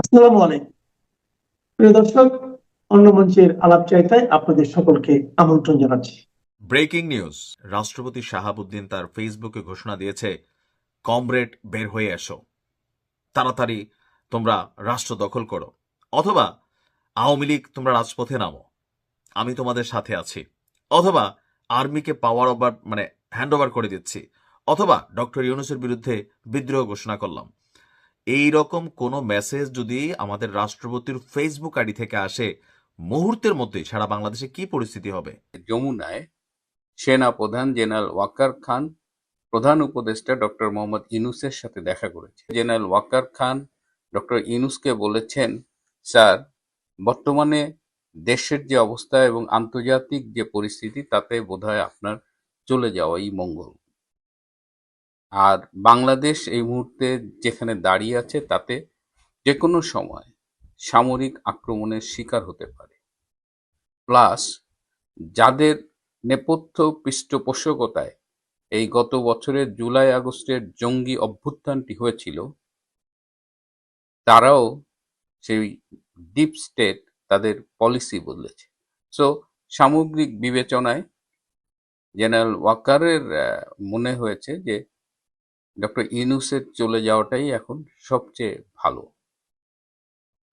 আসসালামু আলাইকুম প্রিয় দর্শক, অন্য মঞ্চের আলাপচারিতায় আপনাদের সকলকে আমন্ত্রণ জানাচ্ছি। Breaking news. রাষ্ট্রপতি শাহাবুদ্দিন তার ফেসবুকে ঘোষণা দিয়েছে, কমরেড বের হয়ে এসো, তাড়াতাড়ি তোমরা রাষ্ট্র দখল করো, অথবা আওয়ামী লীগ তোমরা রাজপথে নামো, আমি তোমাদের সাথে আছি, অথবা আর্মিকে পাওয়ার ওভার হ্যান্ড ওভার করে দিচ্ছি, অথবা ডক্টর ইউনূসের বিরুদ্ধে বিদ্রোহ ঘোষণা করলাম। এই রকম কোনো মেসেজ যদি আমাদের রাষ্ট্রপতির ফেসবুক আইডি থেকে আসে, মুহূর্তের মধ্যে সারা বাংলাদেশে কি পরিস্থিতি হবে। যমুনায় সেনা প্রধান জেনারেল ওয়াকার খান প্রধান উপদেষ্টা ডক্টর মোহাম্মদ ইউনূসের সাথে দেখা করেছে। জেনারেল ওয়াকার খান ডক্টর ইউনূসকে বলেছেন, স্যার, বর্তমানে দেশের যে অবস্থা এবং আন্তর্জাতিক যে পরিস্থিতি, তাতে বোধহয় আপনার চলে যাওয়াই মঙ্গল। আর বাংলাদেশ এই মুহূর্তে যেখানে দাঁড়িয়ে আছে, তাতে যে কোনো সময় সামরিক আক্রমণের শিকার হতে পারে। প্লাস যাদের নেপথ্য পৃষ্ঠপোষকতায় এই গত বছরের জুলাই আগস্টের জঙ্গি অভ্যুত্থানটি হয়েছিল, তারাও সেই ডিপ স্টেট তাদের পলিসি বদলেছে। সো সামগ্রিক বিবেচনায় জেনারেল ওয়াকারের মনে হয়েছে যে ডক্টর ইউনূসের চলে যাওয়াটাই এখন সবচেয়ে ভালো।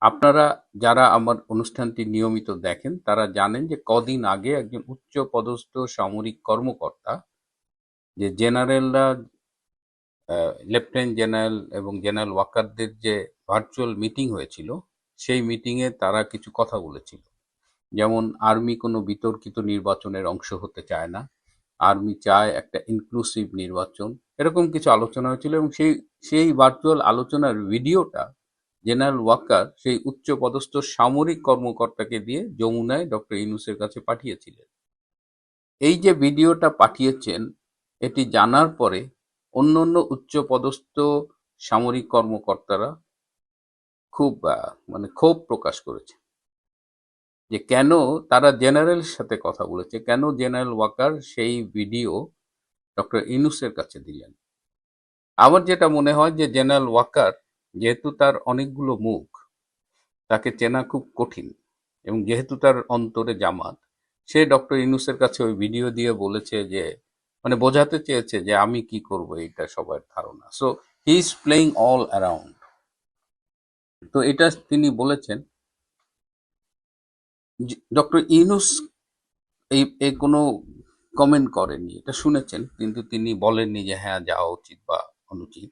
আপনারা যারা আমার অনুষ্ঠানটি নিয়মিত দেখেন, তারা জানেন যে কদিন আগে একজন উচ্চ পদস্থ সামরিক কর্মকর্তা, যে জেনারেলরা, লেফটেন্যান্ট জেনারেল এবং জেনারেল ওয়াকারদের যে ভার্চুয়াল মিটিং হয়েছিল, সেই মিটিংয়ে তারা কিছু কথা বলেছিল। যেমন আর্মি কোনো বিতর্কিত নির্বাচনের অংশ হতে চায় না, আর্মি চায় একটা ইনক্লুসিভ নির্বাচন, এরকম কিছু আলোচনা হয়েছিল। এবং সেই ভার্চুয়াল আলোচনার ভিডিওটা জেনারেল ওয়াকার সেই উচ্চপদস্থ সামরিক কর্মকর্তাকে দিয়ে যমুনায় ডক্টর ইউনূসের কাছে পাঠিয়েছিলেন। এই যে ভিডিওটা পাঠিয়েছেন, এটি জানার পরে অন্যান্য উচ্চপদস্থ সামরিক কর্মকর্তারা খুব ক্ষোভ প্রকাশ করেছে যে কেন তারা জেনারেলের সাথে কথা বলেছে, কেন জেনারেল ওয়াকার সেই ভিডিও ডক্টর ইউনূসের কাছে দিলেন। আমার যেটা মনে হয় যে জেনারেল ওয়াকার, যেহেতু তার অনেকগুলো মুখ, তাকে চেনা খুব কঠিন, এবং যেহেতু তার অন্তরে জামাত, সে ডক্টর ইউনূসের কাছে ওই ভিডিও দিয়ে বলেছে যে, বোঝাতে চেয়েছে যে আমি কি করব, এটা সবার ধারণা। So he is playing all around. তো এটা তিনি বলেছেন। ডক্টর ইউনূস এই কোনো কমেন্ট করেননি, এটা শুনেছেন, কিন্তু তিনি বলেননি যে হ্যাঁ যাওয়া উচিত বা অনুচিত।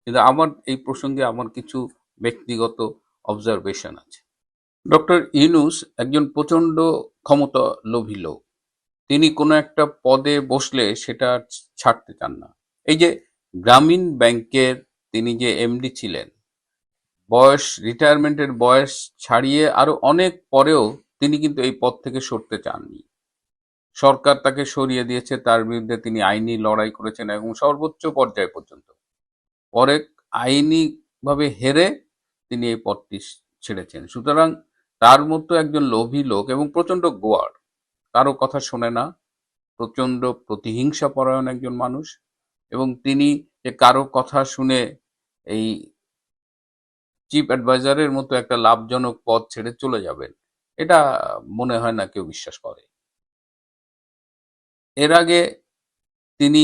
কিন্তু আমার এই প্রসঙ্গে আমার কিছু ব্যক্তিগত অবজারভেশন আছে। ডক্টর ইউনূস একজন প্রচণ্ড ক্ষমতা লোভী লোক। তিনি কোনো একটা পদে বসলে সেটা ছাড়তে চান না। এই যে গ্রামীণ ব্যাংকের তিনি যে এমডি ছিলেন, রিটায়ারমেন্টের বয়স ছাড়িয়ে আরো অনেক পরেও তিনি কিন্তু এই পদ থেকে সরতে চাননি। সরকার তাকে সরিয়ে দিয়েছে, তার বিরুদ্ধে তিনি আইনি লড়াই করেছেন এবং সর্বোচ্চ পর্যায় পর্যন্ত। পরে আইনিভাবে হেরে তিনি এই পদটি ছেড়েছেন। সুতরাং তার মতো একজন লোভী লোক এবং প্রচন্ড গোয়ার, কারো কথা শোনে না, প্রচন্ড প্রতিহিংসা পরায়ণ একজন মানুষ, এবং তিনি যে কারো কথা শুনে এই চিফ অ্যাডভাইজারের মতো একটা লাভজনক পদ ছেড়ে চলে যাবেন, এটা মনে হয় না কেউ বিশ্বাস করে। এর আগে তিনি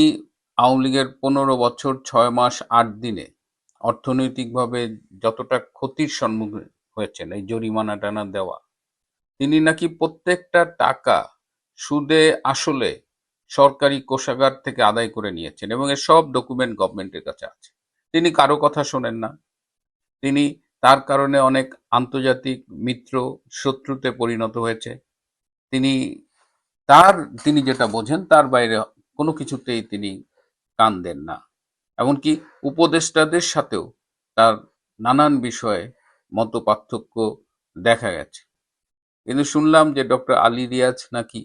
আওয়ামী লীগের 15 বছর 6 মাস 8 দিনে অর্থনৈতিকভাবে যতটা ক্ষতির সম্মুখীন হয়েছেন, এই জরিমানা টানা দেওয়া, তিনি নাকি প্রত্যেকটা টাকা সুদে আসলে সরকারি কোষাগার থেকে আদায় করে নিয়েছেন, এবং এর সব ডকুমেন্ট গভর্নমেন্টের কাছে আছে। তিনি কারো কথা শোনেন না। তিনি তার কারণে অনেক আন্তর্জাতিক মিত্র শত্রুতে পরিণত হয়েছে। তিনি যেটা বোঝেন তার বাইরে কোনো কিছুতেই তিনি কান দেন না। এমনকি উপদেষ্টাদের সাথেও তার নানান বিষয়ে মত পার্থক্য দেখা গেছে। কিন্তু শুনলাম যে ডক্টর আলী রিয়াজ নাকি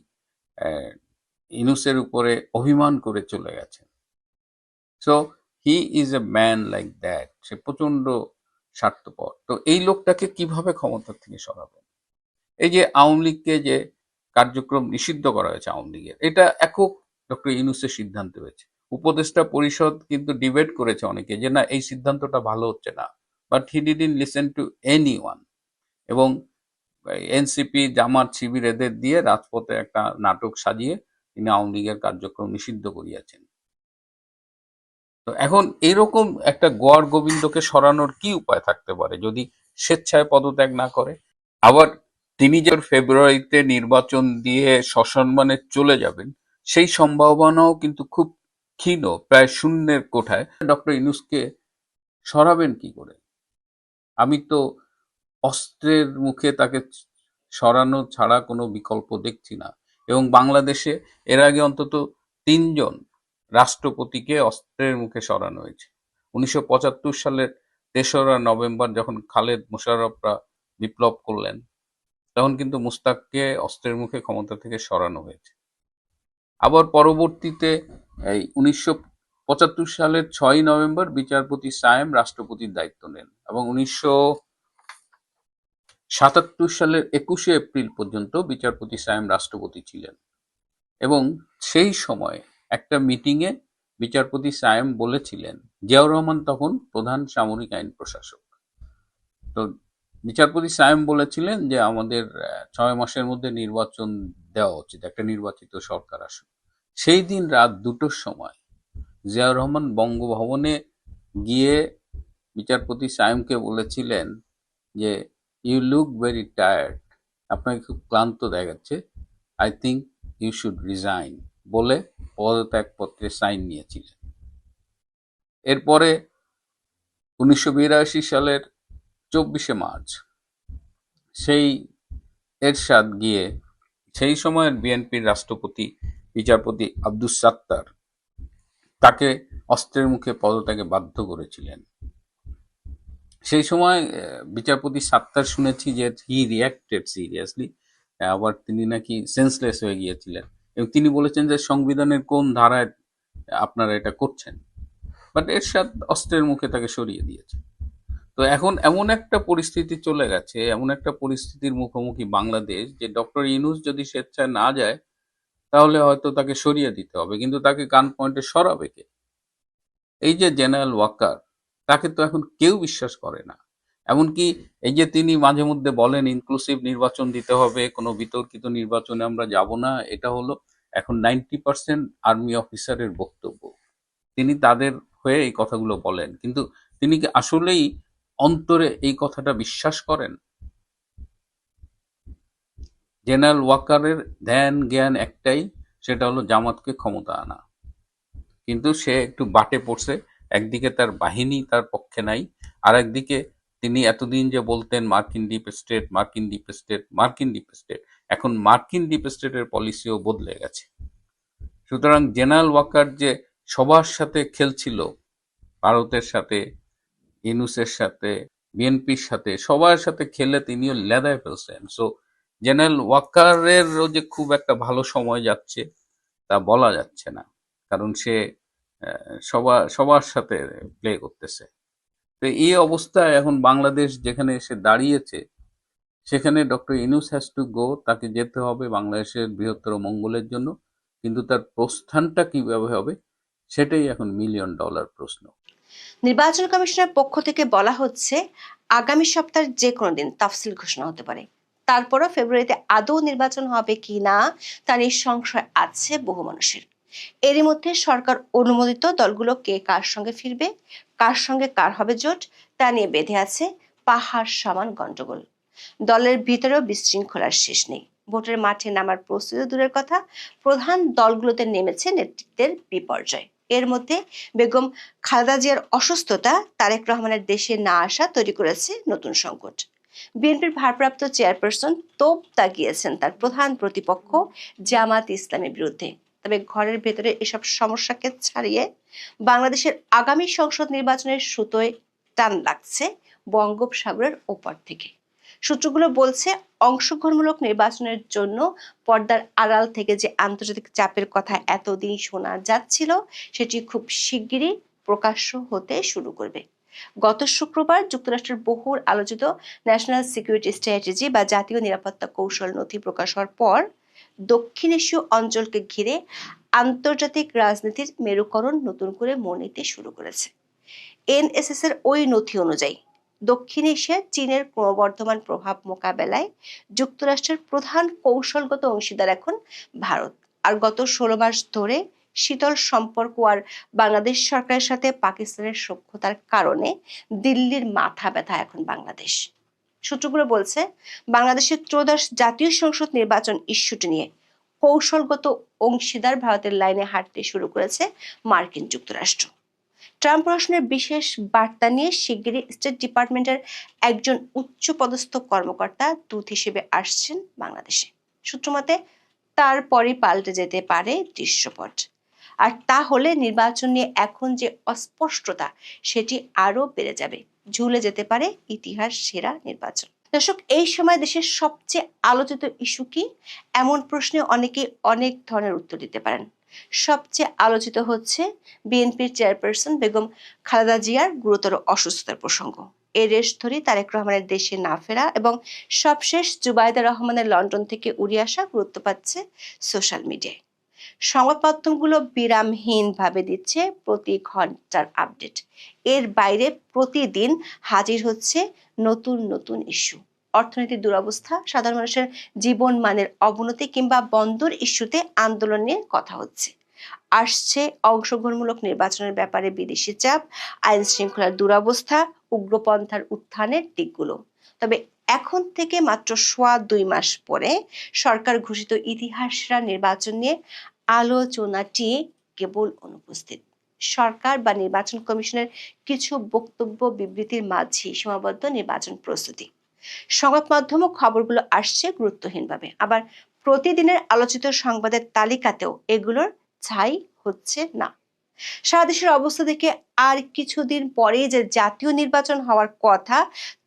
ইউনূসের উপরে অভিমান করে চলে গেছেন। So he is a man like that. সে প্রচন্ড স্বার্থপর। তো এই লোকটাকে কিভাবে ক্ষমতা থেকে সরাবেন? এই যে আওয়ামী লীগকে যে কার্যক্রম নিষিদ্ধ করা হয়েছে আওয়ামী লীগের, এটা একক ডক্টর ইউনূসের সিদ্ধান্ত হয়েছে। উপদেষ্টা পরিষদ কিন্তু ডিবেট করেছে অনেকে যে না, এই সিদ্ধান্তটা ভালো হচ্ছে না, but he didn't listen to anyone. এবং এনসিপি, জামাত, শিবির এদের দিয়ে রাজপথে একটা নাটক সাজিয়ে তিনি আওয়ামী লীগের কার্যক্রম নিষিদ্ধ করিয়াছেন। তো এখন এরকম একটা গোয়ার গোবিন্দকে সরানোর কি উপায় থাকতে পারে যদি স্বেচ্ছায় পদত্যাগ না করে? আবার তিনি যে ফেব্রুয়ারিতে নির্বাচন দিয়ে সসম্মানে চলে যাবেন, সেই সম্ভাবনাও কিন্তু খুব ক্ষীণ, প্রায় শূন্যের কোঠায়। ডক্টর ইউনূসকে সরাবেন কি করে? আমি তো অস্ত্রের মুখে তাকে সরানো ছাড়া কোনো বিকল্প দেখছি না। এবং বাংলাদেশে এর আগে অন্তত ৩ জন রাষ্ট্রপতিকে অস্ত্রের মুখে সরানো হয়েছে। ১৯৭৫ সালের ৩রা নভেম্বর যখন খালেদ মোশাররফরা বিপ্লব করলেন, তখন কিন্তু মুশতাককে অস্ত্রের মুখে ক্ষমতা থেকে সরানো হয়েছে। আবার পরবর্তীতে এই ১৯৭৫ সালের ৬ই নভেম্বর বিচারপতি সায়েম রাষ্ট্রপতির দায়িত্ব নেন এবং ১৯৭৭ সালের ২১শে এপ্রিল পর্যন্ত বিচারপতি সায়েম রাষ্ট্রপতি ছিলেন। এবং সেই সময় একটা মিটিংয়ে বিচারপতি সায়েম বলেছিলেন, জিয়াউর রহমান তখন প্রধান সামরিক আইন প্রশাসক, তো বিচারপতি সায়েম বলেছিলেন যে আমাদের ৬ মাসের মধ্যে নির্বাচন দেওয়া উচিত, একটা নির্বাচিত সরকার আসুক। সেই দিন রাত ২টোর সময় জিয়াউর রহমান বঙ্গভবনে গিয়ে বিচারপতি সায়েমকে বলেছিলেন যে ইউ লুক ভেরি টায়ার্ড, আপনাকে খুব ক্লান্ত দেখাচ্ছে, I think you should resign বলে পদত্যাগপত্রে সাইন নিয়েছিলেন। এরপরে ১৯৮২ সালের ২৪শে মার্চ সেই এরশাদ গিয়ে সেই সময়ের বিএনপির রাষ্ট্রপতি বিচারপতি আব্দুস সাত্তার তাকে অস্ত্রের মুখে পদত্যাগে বাধ্য করেছিলেন। সেই সময় বিচারপতি সাত্তার শুনেছি যে হি রিয়াক্টেড সিরিয়াসলি, আবার তিনি নাকি সেন্সলেস হয়ে গিয়েছিলেন এবং তিনি বলেছেন যে সংবিধানের কোন ধারায় আপনারা এটা করছেন, বাট এরশাদ অস্ত্রের মুখে তাকে সরিয়ে দিয়েছে। তো এখন এমন একটা পরিস্থিতি চলে গেছে, এমন একটা পরিস্থিতির মুখোমুখি বাংলাদেশ যে ডক্টর ইউনূস যদি স্বেচ্ছায় না যায় তাহলে হয়তো তাকে সরিয়ে দিতে হবে, কিন্তু তাকে গান পয়েন্টে সরাবে কে? এই যে জেনারেল ওয়াকার, তাকে তো এখন কেউ বিশ্বাস করে না। এমনকি এই যে তিনি মাঝে মধ্যে বলেন ইনক্লুসিভ নির্বাচন দিতে হবে, কোনো বিতর্কিত নির্বাচনে আমরা যাব না, এটা হলো এখন 90% আর্মি অফিসারের বক্তব্য। তিনি তাদের হয়ে এই কথাগুলো বলেন, কিন্তু তিনি কি আসলেই অন্তরে এই কথাটা বিশ্বাস করেন? জেনারেল ওয়াকারের ধ্যান জ্ঞান একটাই, সেটা হলো জামাতকে ক্ষমতা আনা। কিন্তু সে একটু বাটে পড়ছে, একদিকে তার বাহিনী তার পক্ষে নাই, আর একদিকে তিনি এতদিন যে বলতেন মার্কিন ডিপ স্টেট, মার্কিন ডিপ স্টেট, মার্কিন ডিপ স্টেট, এখন মার্কিন ডিপ স্টেটের পলিসিও বদলে গেছে। সুতরাং জেনারেল ওয়াকার যে সবার সাথে খেলছিল, ভারতের সাথে, ইউনূসের সাথে, বিএনপির সাথে, সবার সাথে খেলে তিনিও লেদায় ফেলছেন। সো জেনারেল ওয়াকারেরও যে খুব একটা ভালো সময় যাচ্ছে তা বলা যাচ্ছে না, কারণ সে সবার সাথে প্লে করতেছে। তো এই অবস্থায় এখন বাংলাদেশ যেখানে এসে দাঁড়িয়েছে, সেখানে doctor Yunus has to go, তাকে যেতে হবে বাংলাদেশের বৃহত্তর মঙ্গলের জন্য, কিন্তু তার প্রস্থানটা কিভাবে হবে সেটাই এখন $1,000,000 প্রশ্ন। নির্বাচন কমিশনের পক্ষ থেকে বলা হচ্ছে আগামী সপ্তাহের যে কোনো দিন তাফসিল ঘোষণা হতে পারে। তারপরও ফেব্রুয়ারিতে আদৌ নির্বাচন হবে কি না তা নিয়ে সংশয় আছে বহু মানুষের। এরই মধ্যে সরকার অনুমোদিত দলগুলো কে কার সঙ্গে ফিরবে, কার সঙ্গে কার হবে জোট, তা নিয়ে বেঁধে আছে পাহাড় সমান গন্ডগোল। দলের ভিতরেও বিশৃঙ্খলার শেষ নেই। ভোটের মাঠে নামার প্রস্তুতি দূরের কথা, প্রধান দলগুলোতে নেমেছে নেতৃত্বের বিপর্যয়। এর মধ্যে বেগম খালেদা জিয়ার অসুস্থতা, তারেক রহমানের দেশে না আসা তৈরি করেছে নতুন সংকট। বিএনপির ভারপ্রাপ্ত চেয়ারপারসন তোপ দাগিয়েছেন তার প্রধান প্রতিপক্ষ জামাত ইসলামের বিরুদ্ধে। তবে ঘরের ভেতরে এসব সমস্যাকে ছাড়িয়ে বাংলাদেশের আগামী সংসদ নির্বাচনের সুতোয় টান লাগছে বঙ্গোপসাগরের ওপার থেকে। সূত্রগুলো বলছে অংশগ্রহণমূলক নির্বাচনের জন্য পর্দার আড়াল থেকে যে আন্তর্জাতিক চাপের কথা এতদিন শোনা যাচ্ছিল, সেটি খুব শিগগিরই প্রকাশ্য হতে শুরু করবে। গত শুক্রবার যুক্তরাষ্ট্রের বহুল আলোচিত ন্যাশনাল সিকিউরিটি স্ট্র্যাটেজি বা জাতীয় নিরাপত্তা কৌশল নথি প্রকাশ হওয়ার পর দক্ষিণ এশীয় অঞ্চলকে ঘিরে আন্তর্জাতিক রাজনীতির মেরুকরণ নতুন করে মোড় নিতে শুরু করেছে। এনএসএস এর ওই নথি অনুযায়ী দক্ষিণ এশিয়ায় চীনের ক্রমবর্ধমান প্রভাব মোকাবেলায় যুক্তরাষ্ট্রের প্রধান কৌশলগত অংশীদার এখন ভারত। আর গত 16 মাস ধরে শীতল সম্পর্ক আর বাংলাদেশ সরকারের সাথে পাকিস্তানের সখ্যতার কারণে দিল্লির মাথা ব্যথা এখন বাংলাদেশ। সূত্রগুলো বলছে, বাংলাদেশের ত্রয়োদশ জাতীয় সংসদ নির্বাচন ইস্যুটি নিয়ে কৌশলগত অংশীদার ভারতের লাইনে হাঁটতে শুরু করেছে মার্কিন যুক্তরাষ্ট্র। ট্রাম্প প্রশাসনের বিশেষ বার্তা নিয়ে শিগগিরই স্টেট ডিপার্টমেন্টের একজন উচ্চপদস্থ কর্মকর্তা দূত হিসেবে আসছেন বাংলাদেশে। সূত্রমতে তারপরই পাল্টে যেতে পারে দৃশ্যপট। আর তাহলে নির্বাচন নিয়ে এখন যে অস্পষ্টতা সেটি আরো বেড়ে যাবে, ঝুলে যেতে পারে ইতিহাস সেরা নির্বাচন। দর্শক, এই সময় দেশের সবচেয়ে আলোচিত ইস্যু কি? এমন প্রশ্নে অনেকে অনেক ধরনের উত্তর দিতে পারেন। সবচেয়ে আলোচিত হচ্ছে বিএনপির চেয়ারপারসন বেগম খালেদা জিয়ার গুরুতর অসুস্থতার প্রসঙ্গ। এর রেশ ধরে তারেক রহমানের দেশে না ফেরা এবং সবশেষ জুবাইদা রহমানের লন্ডন থেকে উড়ে আসা গুরুত্ব পাচ্ছে সোশ্যাল মিডিয়ায়। সংবাদ মাধ্যমগুলো বিরামহীনভাবে দিচ্ছে প্রতি ঘন্টার আপডেট। এর বাইরে প্রতিদিন হাজির হচ্ছে নতুন নতুন ইস্যু। অর্থনীতির দুরবস্থা, সাধারণ মানুষের জীবন মানের অবনতি কিংবা বন্দর ইস্যুতে আন্দোলন নিয়ে কথা হচ্ছে। আসছে অংশগ্রহণমূলক নির্বাচনের ব্যাপারে বিদেশি চাপ, আইন শৃঙ্খলার দুরবস্থা, উগ্রপন্থার উত্থানের দিকগুলো। তবে এখন থেকে মাত্র 2.5 মাস পরে সরকার ঘোষিত ইতিহাসরা নির্বাচন নিয়ে আলোচনাটি কেবল অনুপস্থিত। সরকার বা নির্বাচন কমিশনের কিছু বক্তব্য বিবৃতির মাঝে সীমাবদ্ধ নির্বাচন প্রস্তুতি। সংবাদ মাধ্যম ও খবরগুলো আসছে গুরুত্বহীনভাবে, আবার প্রতিদিনের আলোচিত সংবাদের তালিকাতেও এগুলোর ছাই হচ্ছে না। সারা দেশের অবস্থা দেখে আর কিছুদিন পরেই যে জাতীয় নির্বাচন হওয়ার কথা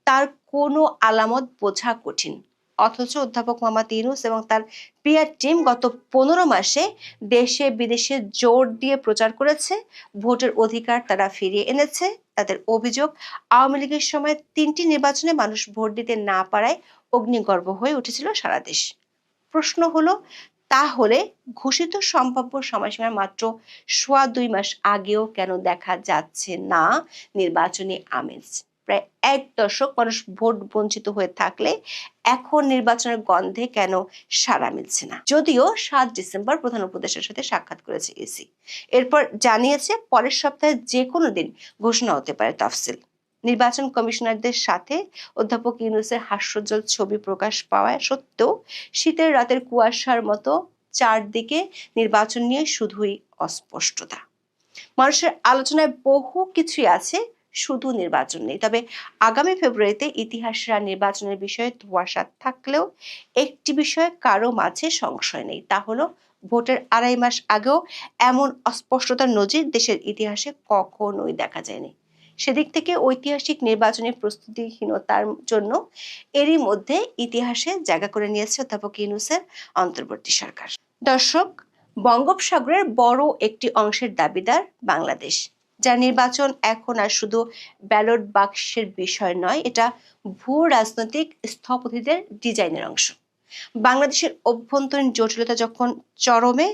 তার কোনো আলামত বোঝা কঠিন। অথচ অধ্যাপক মোহাম্মদ ইউনূস এবং তার পিআর টিম গত 15 মাসে দেশে বিদেশে জোর দিয়ে প্রচার করেছে ভোটের অধিকার তারা ফিরিয়ে এনেছে। তাদের অভিযোগ, আওয়ামী লীগের সময় 3টি নির্বাচনে মানুষ ভোট দিতে না পারায় অগ্নিগর্ভ হয়ে উঠেছিল সারা দেশ। প্রশ্ন হলো, তাহলে ঘোষিত সম্ভাব্য সময়সীমার মাত্র 2.5 মাস আগেও কেন দেখা যাচ্ছে না নির্বাচনী আমেজ? প্রায় 1 দশক মানুষ ভোট বঞ্চিত হয়ে থাকলে এখন নির্বাচনের গন্ধে কেন সাড়া মিলছে না? যদিও 7 ডিসেম্বর প্রধান উপদেষ্টার সাথে সাক্ষাৎ করেছে ইসি। এরপর জানিয়েছে পরের সপ্তাহে যে কোনো দিন ঘোষণা হতে পারে তফসিল। নির্বাচন কমিশনারদের সাথে অধ্যাপক ইউনূসের হাস্যোজ্জ্বল ছবি প্রকাশ পাওয়া সত্ত্বেও শীতের রাতের কুয়াশার মতো চারদিকে নির্বাচন নিয়ে শুধুই অস্পষ্টতা। মানুষের আলোচনায় বহু কিছুই আছে, শুধু নির্বাচন নেই। তবে আগামী ফেব্রুয়ারিতে ইতিহাসরা নির্বাচনের বিষয়ে ধোঁয়াশা থাকলেও একটি বিষয়ে কারো মাঝে সংশয় নেই, তা হলো ভোটের 2.5 মাস আগেও এমন অস্পষ্টতার নজির দেশের ইতিহাসে কখনোই দেখা যায়নি। সেদিক থেকে ঐতিহাসিক নির্বাচনী প্রস্তুতিহীনতার জন্য এরই মধ্যে ইতিহাসে জায়গা করে নিয়েছে অধ্যাপক ইউনূসের অন্তর্বর্তী সরকার। দর্শক, বঙ্গোপসাগরের বড় একটি অংশের দাবিদার বাংলাদেশ, যার নির্বাচন এখন আর শুধু ব্যালট বাক্সের বিষয় নয়, এটা ভূ রাজনৈতিক স্থপতিদের ডিজাইনের অংশ। বাংলাদেশের অভ্যন্তরীণ জটিলতা যখন চরমে,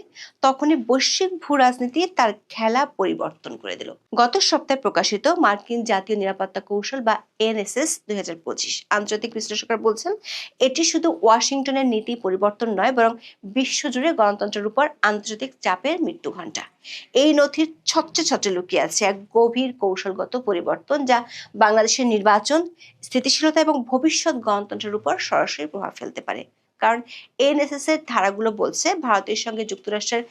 তখনই বৈশ্বিক ভূ রাজনীতি তার খেলা পরিবর্তন করে দিল। গত সপ্তাহে প্রকাশিত মার্কিন জাতীয় নিরাপত্তা কৌশল বা এনএসএস 2025 আন্তর্জাতিক বিশ্লেষকরা বলছেন, এটি শুধু ওয়াশিংটনের নীতি পরিবর্তন নয়, বরং বিশ্বজুড়ে গণতন্ত্রের উপর আন্তর্জাতিক চাপের মৃত্যু ঘণ্টা। এই নথির ছত্রে ছত্রে লুকিয়ে আছে এক গভীর কৌশলগত পরিবর্তন, যা বাংলাদেশের নির্বাচন, স্থিতিশীলতা এবং ভবিষ্যৎ গণতন্ত্রের উপর সরাসরি প্রভাব ফেলতে পারে। কারণ এনএসএস এর ধারাগুলো বলছে ভারতের সঙ্গে যুক্তরাষ্ট্রের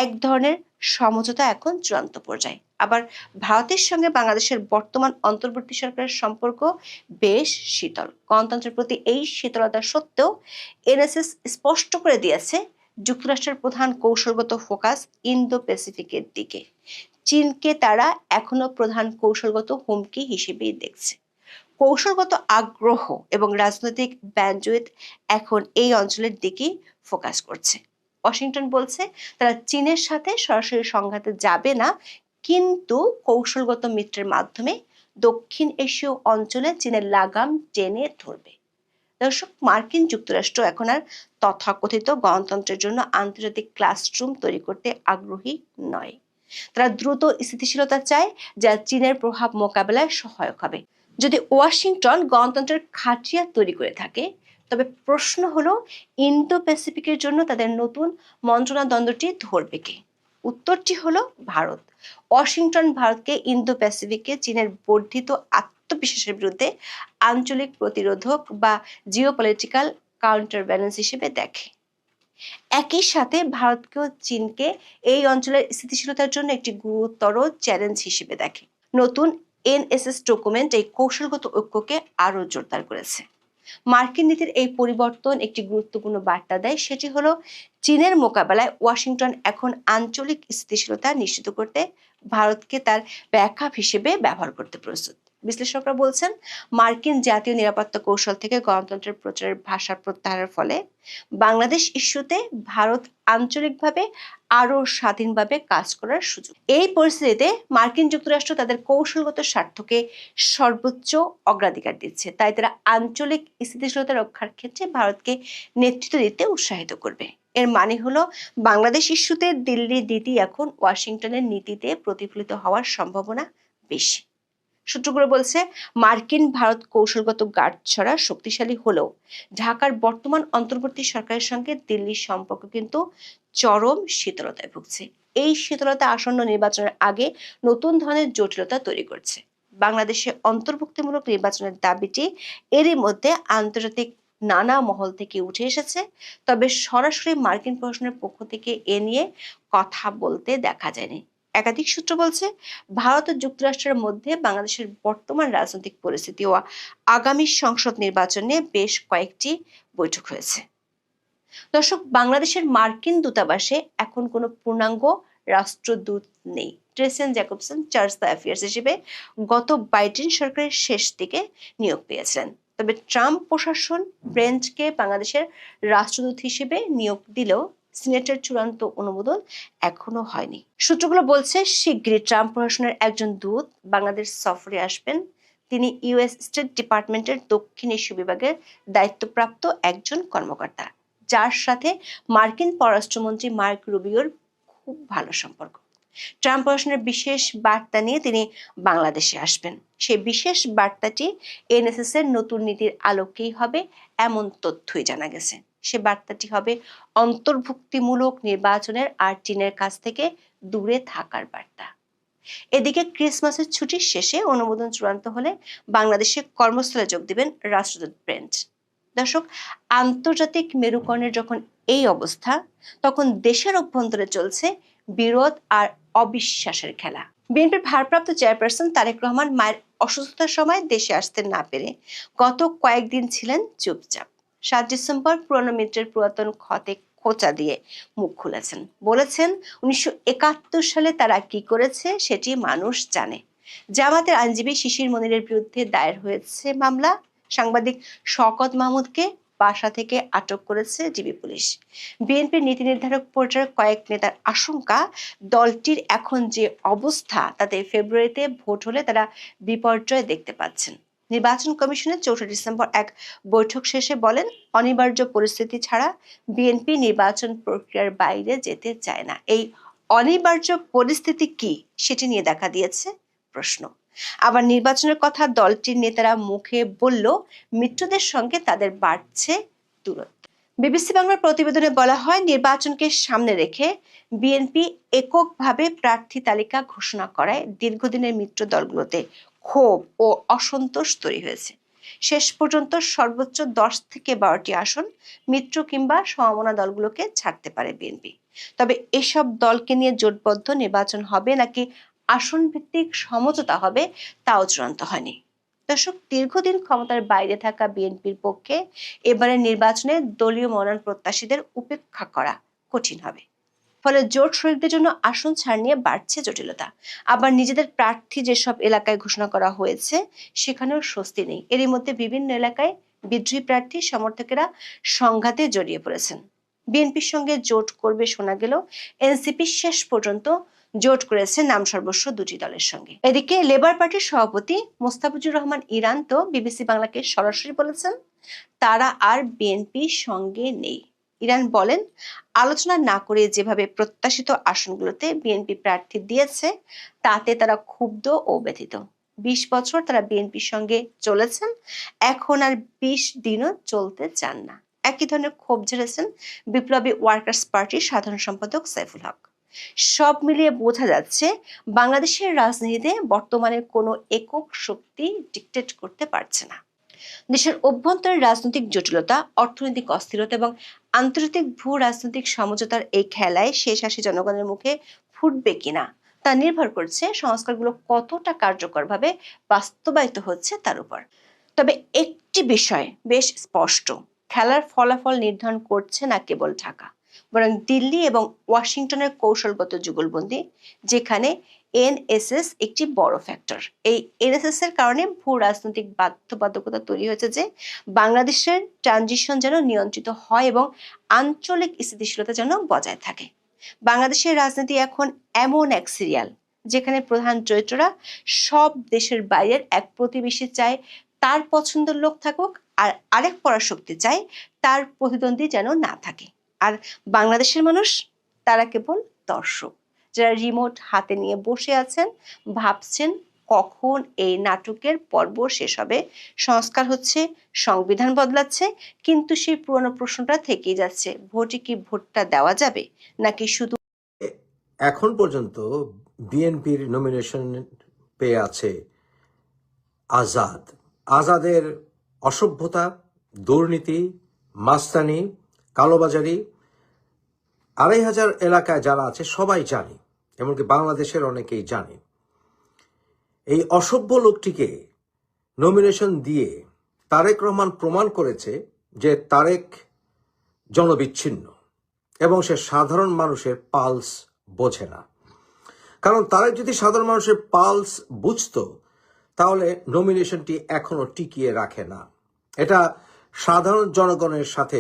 এক ধরনের সমঝোতা এখন চূড়ান্ত পর্যায়ে। আবার ভারতের সঙ্গে বাংলাদেশের বর্তমান অন্তর্বর্তী সরকারের সম্পর্ক বেশ শীতল। গণতন্ত্রের প্রতি এই শীতলতা সত্ত্বেও এনএসএস স্পষ্ট করে দিয়েছে যুক্তরাষ্ট্রের প্রধান কৌশলগত ফোকাস ইন্দো প্যাসিফিকের দিকে। চীনকে তারা এখনো প্রধান কৌশলগত হুমকি হিসেবেই দেখছে। কৌশলগত আগ্রহ এবং রাজনৈতিক ব্যান্ডউইথ এখন এই অঞ্চলের দিকেই ফোকাস করছে। ওয়াশিংটন বলছে তারা চীনের সাথে সরাসরি সংঘাতে যাবে না, কিন্তু কৌশলগত মিত্রের মাধ্যমে দক্ষিণ এশীয় অঞ্চলে চীনের লাগাম টেনে ধরবে। দর্শক, মার্কিন যুক্তরাষ্ট্র এখন আর তথাকথিত গণতন্ত্রের জন্য আন্তর্জাতিক ক্লাসরুম তৈরি করতে আগ্রহী নয়। তারা দ্রুত স্থিতিশীলতা চায়, যা চীনের প্রভাব মোকাবেলায় সহায়ক হবে। যদি ওয়াশিংটন গণতন্ত্রের খাটিয়া তৈরি করে থাকে, তবে প্রশ্ন হলো ইন্দো প্যাসিফিকের জন্য তাদের নতুন মন্ত্রণাদ্বন্দ্বটি ধরবে কে? উত্তরটি হলো ভারত। ওয়াশিংটন ভারতকে ইন্দো প্যাসিফিকে চীনের বর্ধিত আত্মবিশ্বাসের বিরুদ্ধে আঞ্চলিক প্রতিরোধক বা জিওপলিটিক্যাল কাউন্টারব্যালেন্স হিসেবে দেখে। একই সাথে ভারতকেও চীনকে এই অঞ্চলের স্থিতিশীলতার জন্য একটি গুরুতর চ্যালেঞ্জ হিসেবে দেখে। নতুন এনএসএস ডকুমেন্ট এই কৌশলগত ঐক্যকে আরো জোরদার করেছে। মার্কিন নীতির এই পরিবর্তন একটি গুরুত্বপূর্ণ বার্তা দেয়, সেটি হলো চীনের মোকাবেলায় ওয়াশিংটন এখন আঞ্চলিক স্থিতিশীলতা নিশ্চিত করতে ভারতকে তার ব্যাকআপ হিসেবে ব্যবহার করতে প্রস্তুত। বিশ্লেষকরা বলছেন, মার্কিন জাতীয় নিরাপত্তা কৌশল থেকে গণতন্ত্রের প্রচারের ভাষা প্রত্যাহারের ফলে বাংলাদেশ ইস্যুতে ভারত আঞ্চলিকভাবে আরো স্বাধীনভাবে কাজ করার সুযোগ। এই পরিস্থিতিতে মার্কিন যুক্তরাষ্ট্র তাদের কৌশলগত স্বার্থকে সর্বোচ্চ অগ্রাধিকার দিচ্ছে, তাই তারা আঞ্চলিক স্থিতিশীলতা রক্ষার ক্ষেত্রে ভারতকে নেতৃত্ব দিতে উৎসাহিত করবে। এর মানে হলো বাংলাদেশ ইস্যুতে দিল্লির নীতি এখন ওয়াশিংটনের নীতিতে প্রতিফলিত হওয়ার সম্ভাবনা বেশি। সূত্রগুলো বলছে, মার্কিন ভারত কৌশলগত গাঁটছড়া শক্তিশালী হলেও ঢাকার বর্তমান অন্তর্বর্তী সরকারের সঙ্গে দিল্লির সম্পর্ক কিন্তু চরম শীতলতায় ভুগছে। এই শীতলতা আসন্ন নির্বাচনের আগে নতুন ধরনের জটিলতা তৈরি করছে। বাংলাদেশে অন্তর্ভুক্তিমূলক নির্বাচনের দাবিটি এরই মধ্যে আন্তর্জাতিক নানা মহল থেকে উঠে এসেছে, তবে সরাসরি মার্কিন প্রশাসনের পক্ষ থেকে এ নিয়ে কথা বলতে দেখা যায়নি। একাধিক সূত্র বলছে, ভারত ও যুক্তরাষ্ট্রের মধ্যে বাংলাদেশের বর্তমান রাজনৈতিক পরিস্থিতি ও আগামী সংসদ নির্বাচন নিয়ে বেশ কয়েকটি বৈঠক হয়েছে। দর্শক, বাংলাদেশের মার্কিন দূতাবাসে এখন কোনো পূর্ণাঙ্গ রাষ্ট্রদূত নেই। ট্রেসেন জ্যাকবসন চার্জ দ্য অ্যাফেয়ার্স হিসেবে গত বাইডেন সরকারের শেষ দিকে নিয়োগ পেয়েছিলেন, তবে ট্রাম্প প্রশাসন ব্রেন্টকে বাংলাদেশের রাষ্ট্রদূত হিসেবে নিয়োগ দিলেও সিনেটের চূড়ান্ত অনুমোদন এখনো হয়নি। সূত্রগুলো বলছে, শিগগিরই ট্রাম্প প্রশাসনের একজন দূত বাংলাদেশ সফরে আসবেন। তিনি ইউএস স্টেট ডিপার্টমেন্টের দক্ষিণ এশীয় বিভাগের দায়িত্বপ্রাপ্ত একজন কর্মকর্তা, যার সাথে মার্কিন পররাষ্ট্রমন্ত্রী মার্ক রুবিওর খুব ভালো সম্পর্ক। ট্রাম্প প্রশাসনের বিশেষ বার্তা নিয়ে তিনি বাংলাদেশে আসবেন। সেই বিশেষ বার্তাটি এনএসএস এর নতুন নীতির আলোকেই হবে এমন তথ্যই জানা গেছে। সে বার্তাটি হবে অন্তর্ভুক্তিমূলক নির্বাচনের আর চীনের কাছ থেকে দূরে থাকার বার্তা। এদিকে ক্রিসমাসের ছুটির শেষে অনুমোদন চূড়ান্ত হলে বাংলাদেশে কর্মস্থলে যোগ দিবেন রাষ্ট্রদূত ব্রেন্ট। দর্শক, আন্তর্জাতিক মেরুকরণের যখন এই অবস্থা, তখন দেশের অভ্যন্তরে চলছে বিরোধ আর অবিশ্বাসের খেলা। বিএনপির ভারপ্রাপ্ত চেয়ারপারসন তারেক রহমান মায়ের অসুস্থতার সময় দেশে আসতে না পেরে গত কয়েকদিন ছিলেন চুপচাপ। 7 ডিসেম্বর পুরনো মিত্রের পুরাতন ক্ষতে খোঁচা দিয়ে মুখ খুলেছেন, বলেছেন 1971 সালে তারা কি করেছে সেটি মানুষ জানে। জামাতের আইনজীবী শিশির মনিরের বিরুদ্ধে দায়ের হয়েছে মামলা। সাংবাদিক শওকত মাহমুদকে বাসা থেকে আটক করেছে ডিবি পুলিশ। বিএনপির নীতি নির্ধারক পর্যায়ের কয়েক নেতার আশঙ্কা, দলটির এখন যে অবস্থা তাতে ফেব্রুয়ারিতে ভোট হলে তারা বিপর্যয় দেখতে পাচ্ছেন। নির্বাচন কমিশনের 4 ডিসেম্বর এক বৈঠক শেষে বলেন, অনিবার্য পরিস্থিতি ছাড়া বিএনপি নির্বাচন প্রক্রিয়ার বাইরে যেতে চায় না। এই অনিবার্য পরিস্থিতি কি সেটি নিয়ে দেখা দিয়েছে প্রশ্ন। আবার নির্বাচনের কথা দলটির নেতারা মুখে বলল, মিত্রদের সঙ্গে তাদের বাড়ছে দূরত্ব। বিবিসি বাংলার প্রতিবেদনে বলা হয়, নির্বাচনকে সামনে রেখে বিএনপি এককভাবে প্রার্থী তালিকা ঘোষণা করায় দীর্ঘদিনের মিত্র দলগুলোতে ক্ষোভ ও অসন্তোষ তৈরি হয়েছে। শেষ পর্যন্ত সর্বোচ্চ 10 থেকে 12টি আসন মিত্র কিংবা সমমনা দলগুলোকে ছাড়তে পারে বিএনপি। তবে এসব দলকে নিয়ে জোটবদ্ধ নির্বাচন হবে নাকি আসন ভিত্তিক সমঝোতা হবে তাও চূড়ান্ত হয়নি। দর্শক, দীর্ঘদিন ক্ষমতার বাইরে থাকা বিএনপির পক্ষে এবারের নির্বাচনে দলীয় মনোনয়ন প্রত্যাশীদের উপেক্ষা করা কঠিন হবে। ফলে জোট শরিকদের জন্য আসন ছাড় নিয়ে বাড়ছে জটিলতা। আবার নিজেদের প্রার্থী যেসব এলাকায় ঘোষণা করা হয়েছে সেখানেও স্বস্তি নেই। এরই মধ্যে বিভিন্ন এলাকায় বিদ্রোহী প্রার্থী সমর্থকেরা সংঘাতে জড়িয়ে পড়েছেন। বিএনপির সঙ্গে জোট করবে শোনা গেল, এনসিপি শেষ পর্যন্ত জোট করেছে নাম সর্বস্ব দুটি দলের সঙ্গে। এদিকে লেবার পার্টির সভাপতি মোস্তাফিজুর রহমান ইরান তো বিবিসি বাংলাকে সরাসরি বলেছেন, তারা আর বিএনপির সঙ্গে নেই। ইরান বলেন, আলোচনা না করে যেভাবে প্রত্যাশিত আসনগুলোতে বিএনপি প্রার্থী দিয়েছে তাতে তারা ক্ষুব্ধ ও ব্যথিত। 20 বছর তারা বিএনপির সঙ্গে চলেছেন, এখন আর 20 দিনও চলতে চান না। একই ধরনের ক্ষোভ ঝেড়েছেন বিপ্লবী ওয়ার্কার্স পার্টির সাধারণ সম্পাদক সাইফুল হক। সব মিলিয়ে বোঝা যাচ্ছে বাংলাদেশের রাজনীতিতে বর্তমানে কোনো একক শক্তি ডিকটেট করতে পারছে না। দেশের অভ্যন্তরীণ রাজনৈতিক জটিলতা, অর্থনৈতিক অস্থিরতা এবং আন্তর্জাতিক ভূ রাজনৈতিক সমঝোতার এই খেলায় শেষ হাসি জনগণের মুখে ফুটবে কিনা তা নির্ভর করছে সংস্কারগুলো কতটা কার্যকরভাবে বাস্তবায়িত হচ্ছে তার উপর। তবে একটি বিষয় বেশ স্পষ্ট, খেলার ফলাফল নির্ধারণ করছে না কেবল ঢাকা, বরং দিল্লি এবং ওয়াশিংটনের কৌশলগত যুগলবন্দি, যেখানে এনএসএস একটি বড় ফ্যাক্টর। এই এনএসএস এর কারণে ভূ রাজনৈতিক বাধ্যবাধকতা তৈরি হয়েছে যে বাংলাদেশের ট্রানজিশন যেন নিয়ন্ত্রিত হয় এবং আঞ্চলিক স্থিতিশীলতা যেন বজায় থাকে। বাংলাদেশের রাজনীতি এখন এমন এক সিরিয়াল যেখানে প্রধান চরিত্ররা সব দেশের বাইরের এক প্রতিবেশী চায় তার পছন্দের লোক থাকুক, আর আরেক পরাশক্তি চায় তার প্রতিদ্বন্দ্বী যেন না থাকে। আর বাংলাদেশের মানুষ তারা কেবল দর্শক, যারা রিমোট হাতে নিয়ে বসে আছেন, ভাবছেন কখন এই নাটকের পর্ব শেষ হবে। সংস্কার হচ্ছে, সংবিধান বদলাচ্ছে, কিন্তু সেই পুরনো প্রশ্নটা থেকেই যাচ্ছে, ভোটে কি ভোটটা দেওয়া যাবে নাকি শুধু। এখন পর্যন্ত বিএনপির নমিনেশন পেয়ে আছে আজাদ। আজাদের অসভ্যতা, দুর্নীতি, মাস্তানি, কালোবাজারি ২৫০০ এলাকায় যারা আছে সবাই জানে, এমনকি বাংলাদেশের অনেকেই জানে। এই অসভ্য লোকটিকে নমিনেশন দিয়ে তারেক রহমান প্রমাণ করেছে যে তারেক জনবিচ্ছিন্ন এবং সে সাধারণ মানুষের পালস বোঝে না। কারণ তারেক যদি সাধারণ মানুষের পালস বুঝতো তাহলে নমিনেশনটি এখনো টিকিয়ে রাখে না। এটা সাধারণ জনগণের সাথে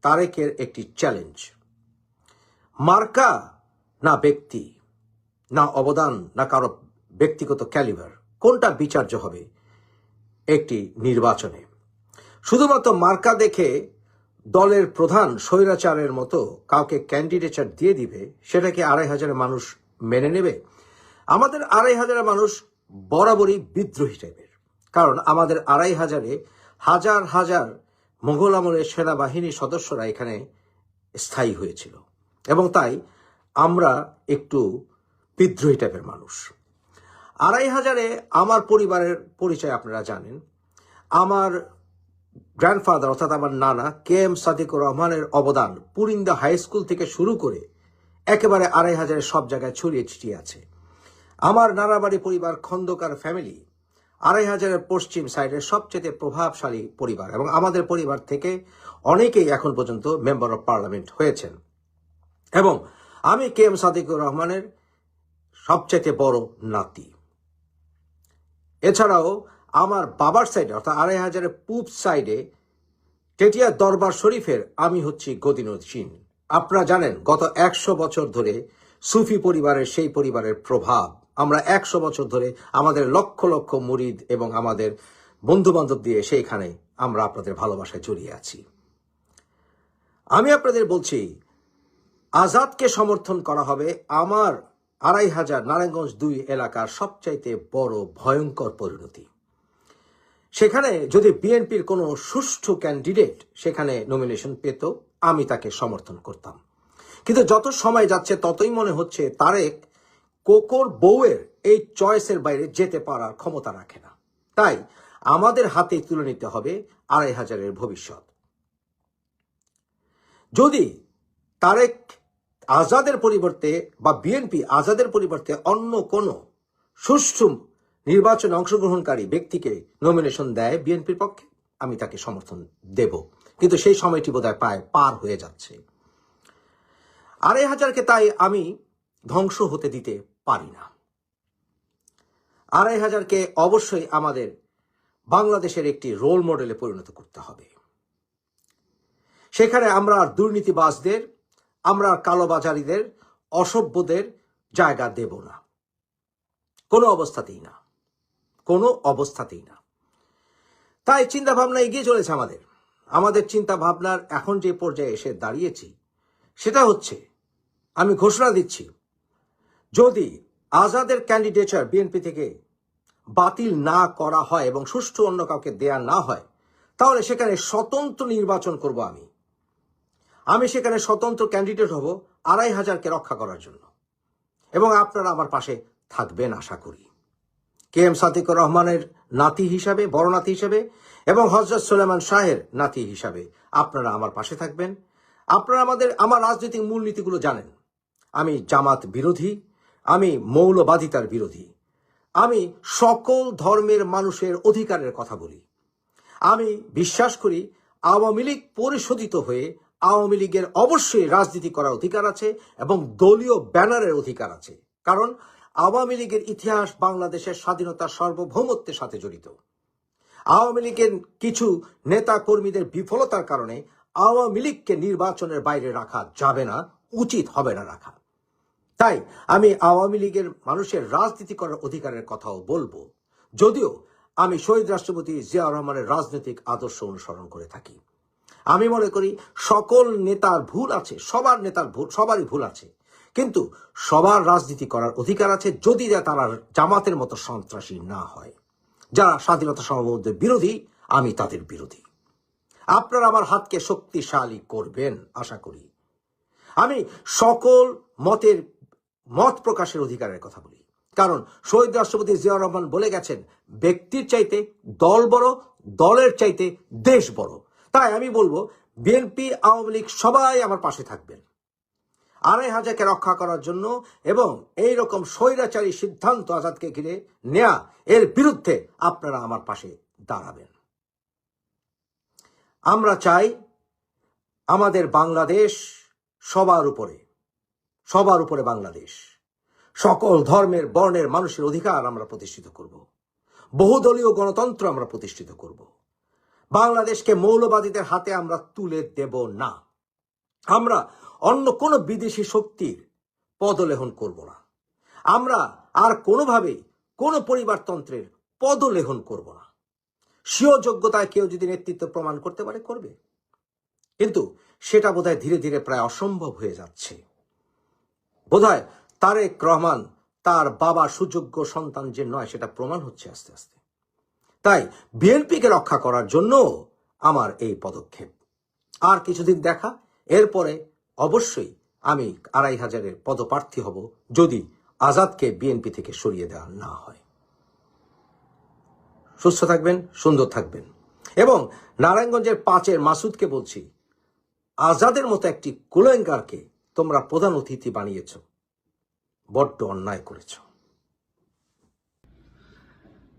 তারেকের একটি চ্যালেঞ্জ। মার্কা না ব্যক্তি, না অবদান, না কারো ব্যক্তিগত ক্যালিবার, কোনটা বিচার্য হবে একটি নির্বাচনে? শুধুমাত্র মার্কা দেখে দলের প্রধান স্বৈরাচারের মতো কাউকে ক্যান্ডিডেচার দিয়ে দিবে, সেটাকে ২৫০০ মানুষ মেনে নেবে? আমাদের ২৫০০ মানুষ বরাবরই বিদ্রোহী টাইপের, কারণ আমাদের ২৫০০ হাজার হাজার মোগল আমলের সেনাবাহিনী সদস্যরা এখানে স্থায়ী হয়েছিল, এবং তাই আমরা একটু বিদ্রোহী টাইপের মানুষ। ২৫০০ আমার পরিবারের পরিচয় আপনারা জানেন। আমার গ্র্যান্ডফাদার অর্থাৎ আমার নানা কে এম সাদিকুর রহমানের অবদান পুরিন্দা হাই স্কুল থেকে শুরু করে একেবারে ২৫০০ সব জায়গায় ছড়িয়ে ছিটিয়ে আছে। আমার নানাবাড়ি পরিবার খন্দকার ফ্যামিলি ২৫০০ পশ্চিম সাইডের সবচেয়ে প্রভাবশালী পরিবার, এবং আমাদের পরিবার থেকে অনেকেই এখন পর্যন্ত মেম্বার অফ পার্লামেন্ট হয়েছেন। এবং আমি কে এম সাদিকুর রহমানের সবচেয়ে বড় নাতি। এছাড়াও আমার বাবার সাইডে অর্থাৎ ২৫০০ পূব সাইডে টেটিয়া দরবার শরীফের আমি হচ্ছি গদিনুদ্দিন। আপনারা জানেন গত ১০০ বছর ধরে সুফি পরিবারের, সেই পরিবারের প্রভাব আমরা ১০০ বছর ধরে আমাদের লক্ষ লক্ষ মুরিদ এবং আমাদের বন্ধু বান্ধব দিয়ে সেইখানে আমরা আপনাদের ভালোবাসায় জড়িয়ে আছি। আমি আপনাদের বলছি, আজাদকে সমর্থন করা হবে আমার ২৫০০ নারায়ণগঞ্জ ২ এলাকার সবচাইতে বড় ভয়ঙ্কর পরিণতি। সেখানে যদি বিএনপির কোনো সুষ্ঠু ক্যান্ডিডেট সেখানে নমিনেশন পেত, আমি তাকে সমর্থন করতাম। কিন্তু যত সময় যাচ্ছে ততই মনে হচ্ছে তারেক কোকোর বউয়ের এই চয়েসের বাইরে যেতে পারার ক্ষমতা রাখে না। তাই আমাদের হাতে তুলে নিতে হবে ২৫০০ ভবিষ্যৎ। যদি তারেক আজাদের পরিবর্তে বা বিএনপি আজাদের পরিবর্তে অন্য কোনো সুষ্ঠু নির্বাচনে অংশগ্রহণকারী ব্যক্তিকে নমিনেশন দেয় বিএনপির পক্ষে, আমি তাকে সমর্থন দেব। কিন্তু সেই সময়টি বোধহয় পার হয়ে যাচ্ছে। ২৫০০কে তাই আমি ধ্বংস হতে দিতে পারি না। ২৫০০কে অবশ্যই আমাদের বাংলাদেশের একটি রোল মডেলে পরিণত করতে হবে। সেখানে আমরা দুর্নীতিবাজদের, আমরা কালোবাজারিদের, অসভ্যদের জায়গা দেব না, কোনো অবস্থাতেই না, কোনো অবস্থাতেই না। তাই চিন্তা ভাবনা এগিয়ে চলেছে আমাদের চিন্তা ভাবনার এখন যে পর্যায়ে এসে দাঁড়িয়েছি সেটা হচ্ছে, আমি ঘোষণা দিচ্ছি, যদি আজাদের ক্যান্ডিডেচার বিএনপি থেকে বাতিল না করা হয় এবং সুষ্ঠু অন্য কাউকে দেয়া না হয়, তাহলে সেখানে স্বতন্ত্র নির্বাচন করব আমি সেখানে স্বতন্ত্র ক্যান্ডিডেট হব 2500-কে রক্ষা করার জন্য, এবং আপনারা আমার পাশে থাকবেন আশা করি। কে এম সাদিকুর রহমানের নাতি হিসাবে, বড় নাতি হিসাবে, এবং হযরত সুলাইমান শাহের নাতি হিসাবে আপনারা আমার পাশে থাকবেন। আপনারা আমার রাজনৈতিক মূলনীতিগুলো জানেন। আমি জামাত বিরোধী, আমি মৌলবাদিতার বিরোধী, আমি সকল ধর্মের মানুষের অধিকারের কথা বলি। আমি বিশ্বাস করি আওয়ামী লীগ পরিশোধিত হয়ে আওয়ামী লীগের অবশ্যই রাজনীতি করার অধিকার আছে এবং দলীয় ব্যানারের অধিকার আছে, কারণ আওয়ামী লীগের ইতিহাস বাংলাদেশের স্বাধীনতা সার্বভৌমত্বের সাথে জড়িত। আওয়ামী লীগের কিছু নেতা কর্মীদের বিফলতার কারণে আওয়ামী লীগকে নির্বাচনের বাইরে রাখা যাবে না, উচিত হবে না রাখা। তাই আমি আওয়ামী লীগের মানুষের রাজনীতি করার অধিকারের কথাও বলবো, যদিও আমি শহীদ রাষ্ট্রপতি জিয়াউর রহমানের রাজনৈতিক আদর্শ অনুসরণ করে থাকি। আমি মনে করি সকল নেতার ভুল আছে, সবারই ভুল আছে, কিন্তু সবার রাজনীতি করার অধিকার আছে, যদি তারা জামাতের মতো সন্ত্রাসী না হয়। যারা স্বাধীনতা সার্বভৌমত্বের বিরোধী, আমি তাদের বিরোধী। আপনারা আমার হাতকে শক্তিশালী করবেন আশা করি। আমি সকল মত প্রকাশের অধিকারের কথা বলি, কারণ শহীদ রাষ্ট্রপতি জিয়াউর রহমান বলে গেছেন, ব্যক্তির চাইতে দল বড়, দলের চাইতে দেশ বড়। তাই আমি বলবো, বিএনপি, আওয়ামী লীগ সবাই আমার পাশে থাকবেন 2500-কে রক্ষা করার জন্য, এবং এই রকম স্বৈরাচারী সিদ্ধান্ত আজাদকে ঘিরে নেয়া, এর বিরুদ্ধে আপনারা আমার পাশে দাঁড়াবেন। আমরা চাই আমাদের বাংলাদেশ সবার উপরে বাংলাদেশ, সকল ধর্মের বর্ণের মানুষের অধিকার আমরা প্রতিষ্ঠিত করব, বহুদলীয় গণতন্ত্র আমরা প্রতিষ্ঠিত করব। বাংলাদেশকে মৌলবাদীদের হাতে আমরা তুলে দেব না। আমরা অন্য কোনো বিদেশি শক্তির পদলেহন করব না। আমরা আর কোনোভাবেই কোনো পরিবারতন্ত্রের পদলেহন করব না। স্বীয় যোগ্যতায় কেউ যদি নেতৃত্ব প্রমাণ করতে পারে, করবে, কিন্তু সেটা বোধহয় ধীরে ধীরে প্রায় অসম্ভব হয়ে যাচ্ছে। বোধহয় তারেক রহমান তার বাবা সুযোগ্য সন্তান যে নয়, সেটা প্রমাণ হচ্ছে আস্তে আস্তে। তাই বিএনপিকে রক্ষা করার জন্য আমার এই পদক্ষেপ। আর কিছুদিন দেখা, এরপরে অবশ্যই আমি 2500-এর পদপ্রার্থী হব, যদি আজাদকে বিএনপি থেকে সরিয়ে দেওয়া না হয়। সুস্থ থাকবেন, সুন্দর থাকবেন। এবং নারায়ণগঞ্জের 5-এর মাসুদকে বলছি, আজাদের মতো একটি কুলাঙ্গারকে তোমরা প্রধান অতিথি বানিয়েছ, বড্ড অন্যায় করেছ।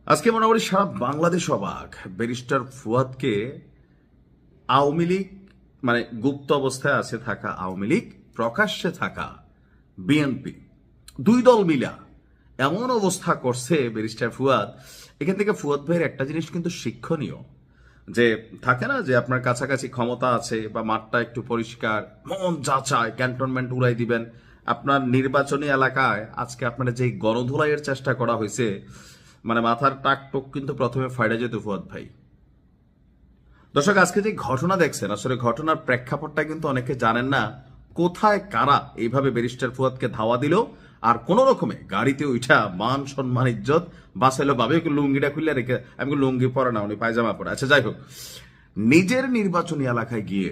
আজকে মোটামুটি সারা বাংলাদেশ অবাক। ব্যারিস্টার ফুয়াদকে আওয়ামী লীগ, মানে গুপ্ত অবস্থায় আছে থাকা আওয়ামী লীগ, প্রকাশ্যে থাকা বিএনপি, দুই দল মিলা এমন অবস্থা করছে ব্যারিস্টার ফুয়াদ। এখান থেকে ফুয়াদ ভাইয়ের একটা জিনিস কিন্তু শিক্ষণীয়, যে থাকে না যে আপনার কাছাকাছি ক্ষমতা আছে বা মাঠটা একটু পরিষ্কার, মন যা চায় ক্যান্টনমেন্ট উড়াই দিবেন। আপনার নির্বাচনী এলাকায় আজকে আপনার যেই গণধোলাইয়ের চেষ্টা করা হয়েছে, মানে মাথার টাক টোক কিন্তু প্রথমে ফাইডা যেত ফুয়াদ ভাই। দর্শক, আজকে যে ঘটনা দেখছেন, আসলে ঘটনার প্রেক্ষাপটটা কিন্তু অনেকে জানেন না। কোথায় কারা এইভাবে ব্যারিস্টার ফুয়াদকে ধাওয়া দিল, আর কোন রকমে গাড়িতে উঠা মান সম্মান ইজ্জত বাঁচাইলো ভাবে লুঙ্গিটা খুলে রেখে, আমি লুঙ্গি পরে না, উনি পায়জামা পরে। আচ্ছা, যাই হোক, নিজের নির্বাচনী এলাকায় গিয়ে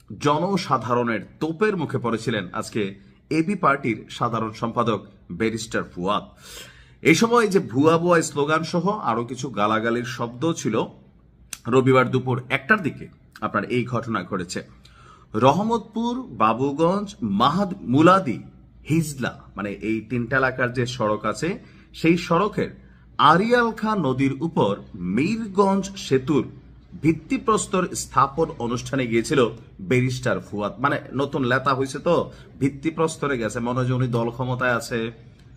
জনসাধারণের তোপের মুখে পড়েছিলেন আজকে এবি পার্টির সাধারণ সম্পাদক ব্যারিস্টার ফুয়াদ। এই সময় যে ভুয়া ভুয়া স্লোগান সহ আরো কিছু গালাগালির শব্দ ছিল। রবিবার দুপুর 1টার দিকে আপনার এই ঘটনা ঘটেছে। রহমতপুর, বাবুগঞ্জ, মুলাদি, হিজলা, মানে এই 3টা এলাকার যে সড়ক আছে, সেই সড়কের আরিয়াল খাঁ নদীর উপর মীরগঞ্জ সেতুর ভিত্তিপ্রস্তর স্থাপন অনুষ্ঠানে গিয়েছিল ব্যারিস্টার ফুয়াদ। মানে নতুন লেতা হয়েছে তো, ভিত্তিপ্রস্তরে গেছে, মনে হয় উনি দল ক্ষমতায় আছে,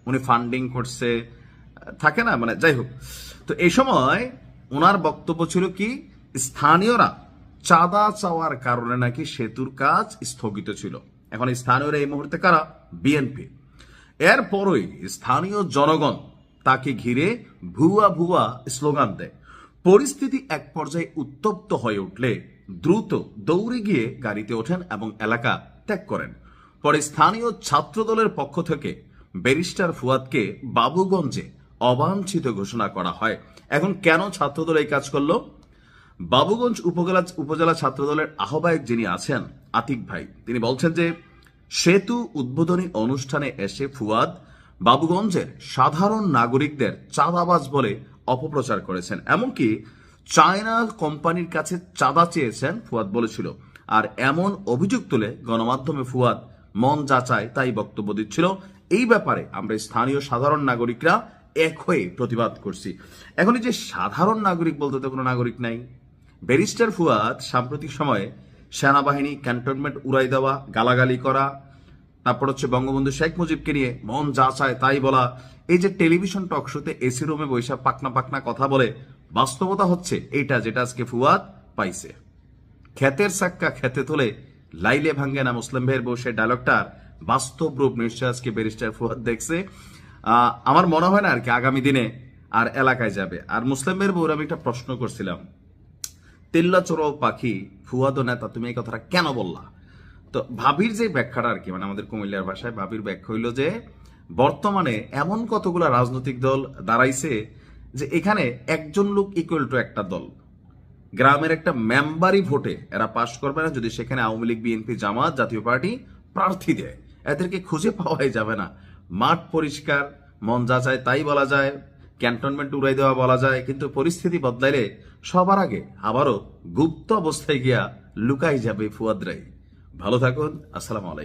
উনি ফান্ডিং করছে, থাকে না, মানে যাই হোক। তো এই সময় ওনার বক্তব্য ছিল কি, স্থানীয়রা চাঁদা চাওয়ার কারণে নাকি সেতুর কাজ স্থগিত ছিল। এখন স্থানীয়রা এই মুহূর্তে কারা? বিএনপি। এরপরই স্থানীয় জনগণ তাকে ঘিরে ভুয়া ভুয়া স্লোগান দেয়। পরিস্থিতি এক পর্যায়ে উত্তপ্ত হয়ে উঠলে দ্রুত দৌড়ে গিয়ে গাড়িতে ওঠেন এবং এলাকা ত্যাগ করেন। পরে স্থানীয় ছাত্রদলের পক্ষ থেকে ব্যারিস্টার ফুয়াদকে বাবুগঞ্জে অবাঞ্ছিত ঘোষণা করা হয়। এখন কেন ছাত্রদল এই কাজ করলো? বাবুগঞ্জ উপজেলা ছাত্রদলের আহ্বায়ক যিনি আছেন আতিক ভাই, তিনি বলছেন যে সেতু উদ্বোধনী অনুষ্ঠানে এসে ফুয়াদ বাবুগঞ্জের সাধারণ নাগরিকদের চাঁদাবাজ বলে অপপ্রচার করেছেন, এমনকি চায়না কোম্পানির কাছে চাঁদা চেয়েছেন ফুয়াদ বলেছিল। আর এমন অভিযোগ তুলে গণমাধ্যমে ফুয়াদ মন যা চায় তাই বক্তব্য দিচ্ছিল। এই ব্যাপারে আমরা স্থানীয় সাধারণ নাগরিকরা এক হয়ে প্রতিবাদ করছি। এখন এই যে সাধারণ নাগরিক বলতে তো কোনো নাগরিক নাই। ব্যারিস্টার ফুয়াদ সাম্প্রতিক সময়ে সেনাবাহিনী ক্যান্টনমেন্ট উড়াই দেওয়া, গালাগালি করা, তারপর হচ্ছে বঙ্গবন্ধু শেখ মুজিবকে নিয়ে মন যা চায় তাই বলা, এই যে টেলিভিশন টক শোতে এসি রুমে বৈশা পাকনা পাকনা কথা বলে, বাস্তবতা হচ্ছে এইটা যেটা আজকে ফুয়াদ পাইছে। ক্ষেতের সাক্কা খেতে তোলে লাইলে ভাঙ্গে না মুসলিম ভাইয়ের বউ, সে ডায়লগটার বাস্তব রূপ নিশ্চয় আজকে ব্যারিস্টার ফুয়াদ দেখছে। আমার মনে হয় না আর কি আগামী দিনে আর এলাকায় যাবে। আর মুসলিম ভাইয়ের বউর আমি একটা প্রশ্ন করছিলাম, তেল্লা চোরাও পাখি ফুয়াদ নেতা, তুমি এই কথাটা কেন বললা? তো ভাবির যে ব্যাখ্যাটা আর কি, মানে আমাদের কুমিল্লার ভাষায় ভাবির ব্যাখ্যা হইল যে বর্তমানে এমন কতগুলা রাজনৈতিক দল দাঁড়াইছে যে এখানে একজন লোক ইকুয়াল টু একটা দল। গ্রামের একটা মেম্বারই ভোটে এরা পাশ করবে না যদি সেখানে আওয়ামী লীগ, বিএনপি, জামাত, জাতীয় পার্টি প্রার্থী দেয়। এদেরকে খুঁজে পাওয়াই যাবে না। মাঠ পরিষ্কার, মন যা চায় তাই বলা যায়, ক্যান্টনমেন্ট উড়াই দেওয়া বলা যায়, কিন্তু পরিস্থিতি বদলাইলে সবার আগে আবারও গুপ্ত অবস্থায় গিয়া লুকাই যাবে ফুয়াদরাই। ভালো থাকুন, আসসালামু আলাইকুম।